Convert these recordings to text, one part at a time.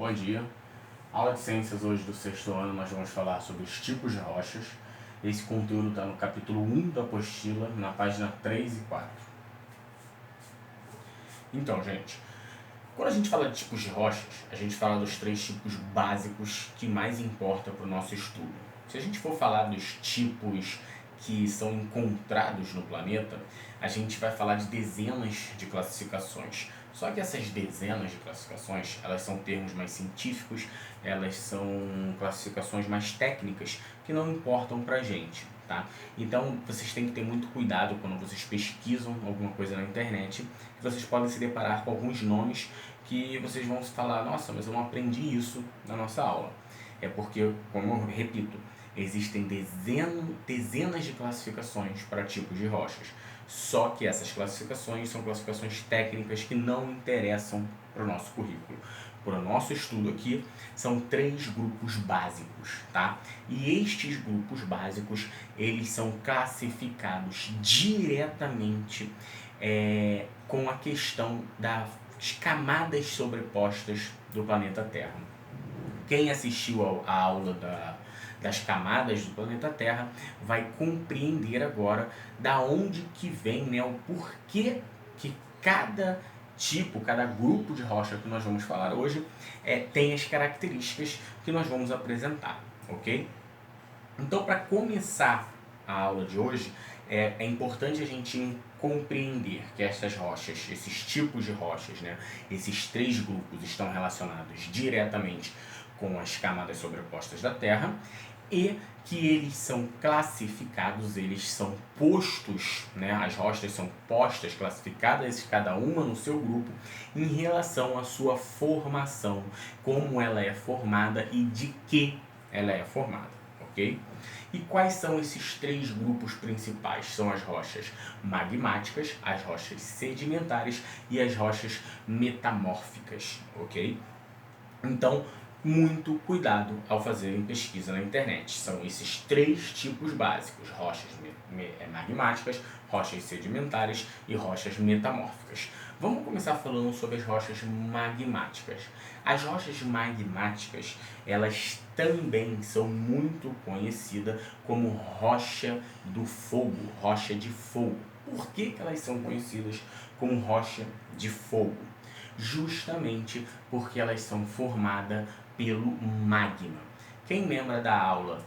Bom dia. Aula de ciências hoje do sexto ano, nós vamos falar sobre os tipos de rochas. Esse conteúdo está no capítulo 1 da apostila, na página 3 e 4. Então, gente, quando a gente fala de tipos de rochas, a gente fala dos 3 tipos básicos que mais importam para o nosso estudo. Se a gente for falar dos tipos que são encontrados no planeta, a gente vai falar de dezenas de classificações. Só que essas dezenas de classificações, elas são termos mais científicos, elas são classificações mais técnicas que não importam pra gente, tá? Então, vocês têm que ter muito cuidado quando vocês pesquisam alguma coisa na internet, que vocês podem se deparar com alguns nomes que vocês vão falar, nossa, mas eu não aprendi isso na nossa aula. É porque, como eu repito, existem dezenas de classificações para tipos de rochas. Só que essas classificações são classificações técnicas que não interessam para o nosso currículo. Para o nosso estudo aqui, são 3 grupos básicos, tá? E estes grupos básicos, eles são classificados diretamente com a questão das camadas sobrepostas do planeta Terra. Quem assistiu a aula das camadas do planeta Terra vai compreender agora da onde que vem, né, o porquê que cada tipo, cada grupo de rocha que nós vamos falar hoje tem as características que nós vamos apresentar, ok? Então, para começar a aula de hoje, é importante a gente compreender que essas rochas, esses tipos de rochas, né, esses 3 grupos estão relacionados diretamente com as camadas sobrepostas da Terra e que eles são classificados, eles são postos, né, as rochas são postas, classificadas cada uma no seu grupo em relação à sua formação, como ela é formada e de que ela é formada, ok? E quais são esses 3 grupos principais? São as rochas magmáticas, as rochas sedimentares e as rochas metamórficas, ok? Então, muito cuidado ao fazerem pesquisa na internet. São esses 3 tipos básicos: rochas magmáticas, rochas sedimentares e rochas metamórficas. Vamos começar falando sobre as rochas magmáticas. As rochas magmáticas, elas também são muito conhecidas como rocha do fogo, rocha de fogo. Por que elas são conhecidas como rocha de fogo? Justamente porque elas são formadas pelo magma. Quem lembra da aula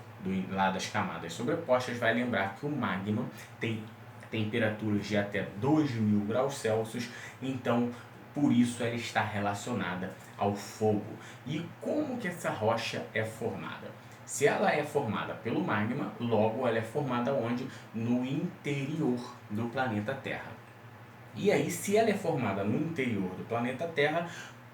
lá das camadas sobrepostas vai lembrar que o magma tem temperaturas de até 2.000 graus Celsius, então por isso ela está relacionada ao fogo. E como que essa rocha é formada? Se ela é formada pelo magma, logo ela é formada onde? No interior do planeta Terra. E aí, se ela é formada no interior do planeta Terra,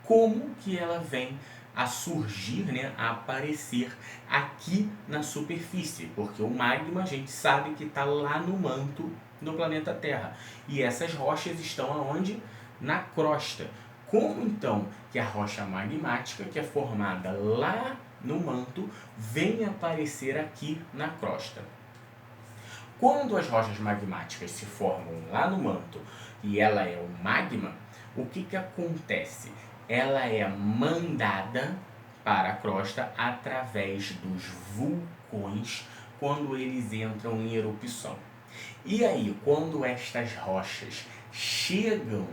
como que ela vem a surgir, né, a aparecer aqui na superfície? Porque o magma a gente sabe que está lá no manto do planeta Terra. E essas rochas estão aonde? Na crosta. Como então que a rocha magmática, que é formada lá no manto, vem aparecer aqui na crosta? Quando as rochas magmáticas se formam lá no manto e ela é o magma, o que acontece? Ela é mandada para a crosta através dos vulcões quando eles entram em erupção. E aí, quando estas rochas chegam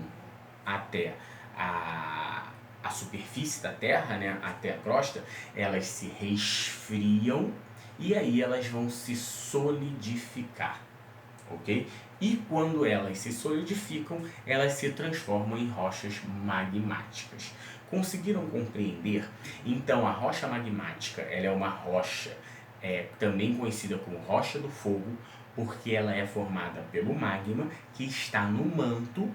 até a superfície da Terra, né, até a crosta, elas se resfriam e aí elas vão se solidificar, ok? E quando elas se solidificam, elas se transformam em rochas magmáticas. Conseguiram compreender? Então a rocha magmática, ela é uma rocha também conhecida como rocha do fogo, porque ela é formada pelo magma que está no manto,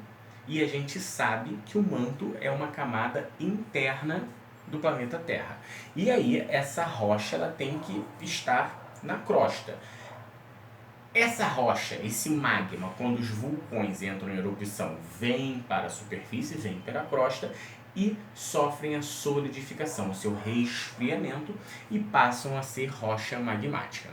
e a gente sabe que o manto é uma camada interna do planeta Terra. E aí essa rocha ela tem que estar na crosta. Essa rocha, esse magma, quando os vulcões entram em erupção, vem para a superfície, vem para a crosta e sofrem a solidificação, o seu resfriamento, e passam a ser rocha magmática.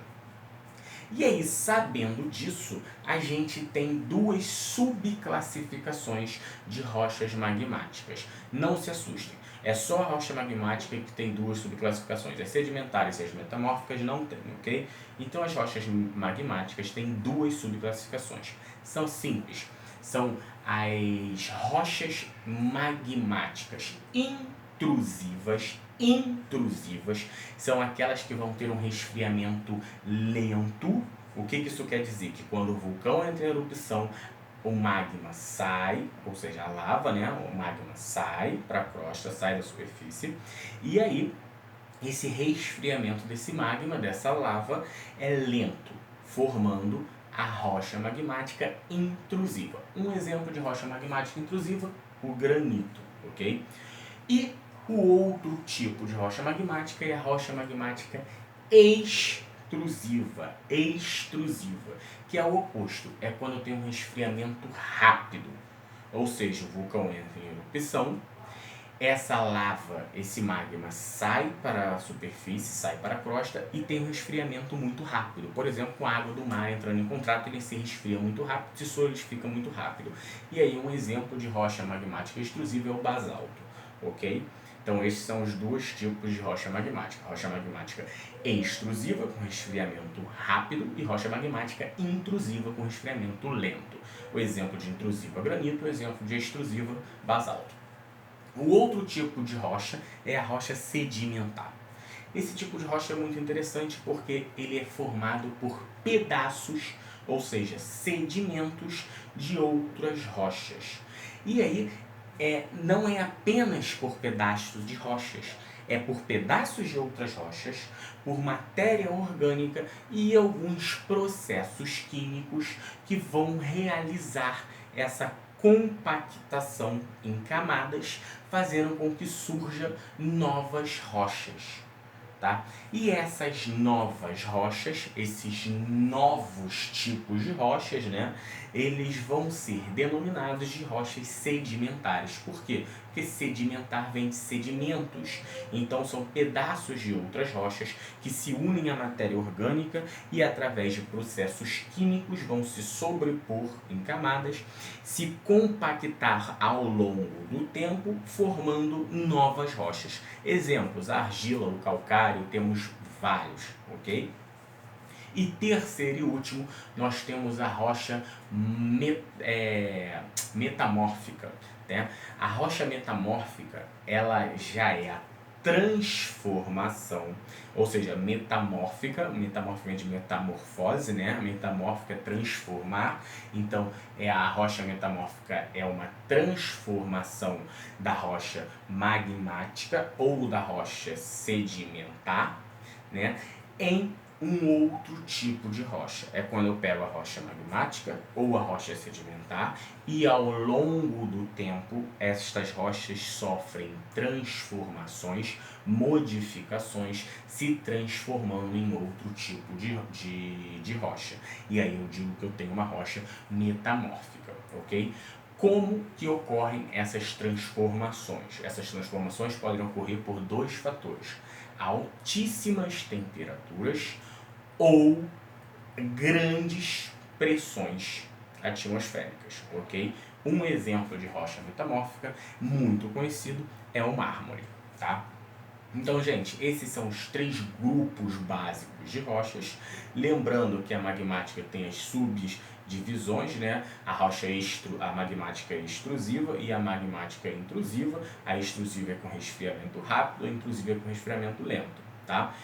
E aí, sabendo disso, a gente tem 2 subclassificações de rochas magmáticas. Não se assustem, É só a rocha magmática que tem duas subclassificações. As sedimentares e as metamórficas não tem, ok? Então as rochas magmáticas têm duas subclassificações. São simples. São as rochas magmáticas intrusivas, são aquelas que vão ter um resfriamento lento. O que isso quer dizer? Que quando o vulcão entra em erupção, o magma sai, ou seja, a lava, né? O magma sai para a crosta, sai da superfície, e aí esse resfriamento desse magma, dessa lava, é lento, formando a rocha magmática intrusiva. Um exemplo de rocha magmática intrusiva, o granito, ok? E o outro tipo de rocha magmática é a rocha magmática extrusiva, que é o oposto, é quando tem um resfriamento rápido, ou seja, o vulcão entra em erupção, essa lava, esse magma sai para a superfície, sai para a crosta e tem um resfriamento muito rápido. Por exemplo, com a água do mar entrando em contato, ele se resfria muito rápido, se solidifica muito rápido. E aí um exemplo de rocha magmática extrusiva é o basalto, ok? Então esses são os dois tipos de rocha magmática. Rocha magmática extrusiva, com resfriamento rápido, e rocha magmática intrusiva, com resfriamento lento. O exemplo de intrusiva, granito, o exemplo de extrusiva, basalto. O outro tipo de rocha é a rocha sedimentar. Esse tipo de rocha é muito interessante porque ele é formado por pedaços, ou seja, sedimentos de outras rochas. E aí, não é apenas por pedaços de rochas, é por pedaços de outras rochas, por matéria orgânica e alguns processos químicos que vão realizar essa compactação em camadas, fazendo com que surjam novas rochas. Tá? E essas novas rochas, esses novos tipos de rochas, né, eles vão ser denominados de rochas sedimentares. Por quê? Porque sedimentar vem de sedimentos. Então são pedaços de outras rochas que se unem à matéria orgânica e através de processos químicos vão se sobrepor em camadas, se compactar ao longo do tempo, formando novas rochas. Exemplos: a argila, o calcário, temos vários, ok? E terceiro e último, nós temos a rocha metamórfica, né? A rocha metamórfica, ela já é a transformação, ou seja, metamórfica de metamorfose, né? Metamórfica é transformar, então a rocha metamórfica é uma transformação da rocha magmática ou da rocha sedimentar, né, em um outro tipo de rocha. É quando eu pego a rocha magmática ou a rocha sedimentar e ao longo do tempo estas rochas sofrem transformações, modificações, se transformando em outro tipo de rocha. E aí eu digo que eu tenho uma rocha metamórfica, ok? Como que ocorrem essas transformações? Essas transformações podem ocorrer por dois fatores: altíssimas temperaturas ou grandes pressões atmosféricas, ok? Um exemplo de rocha metamórfica muito conhecido é o mármore, tá? Então, gente, esses são os três grupos básicos de rochas. Lembrando que a magmática tem as subdivisões, né? A magmática extrusiva e a magmática intrusiva. A extrusiva é com resfriamento rápido, a intrusiva é com resfriamento lento, tá?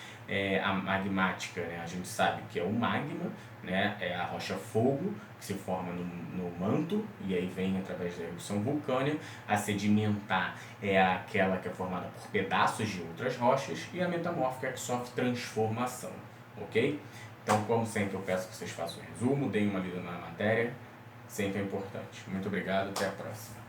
A magmática, né, a gente sabe que é o magma, né, é a rocha fogo que se forma no manto e aí vem através da erupção vulcânica. A sedimentar é aquela que é formada por pedaços de outras rochas, e a metamórfica é que sofre transformação, ok? Então, como sempre, eu peço que vocês façam um resumo, deem uma lida na matéria, sempre é importante. Muito obrigado, até a próxima.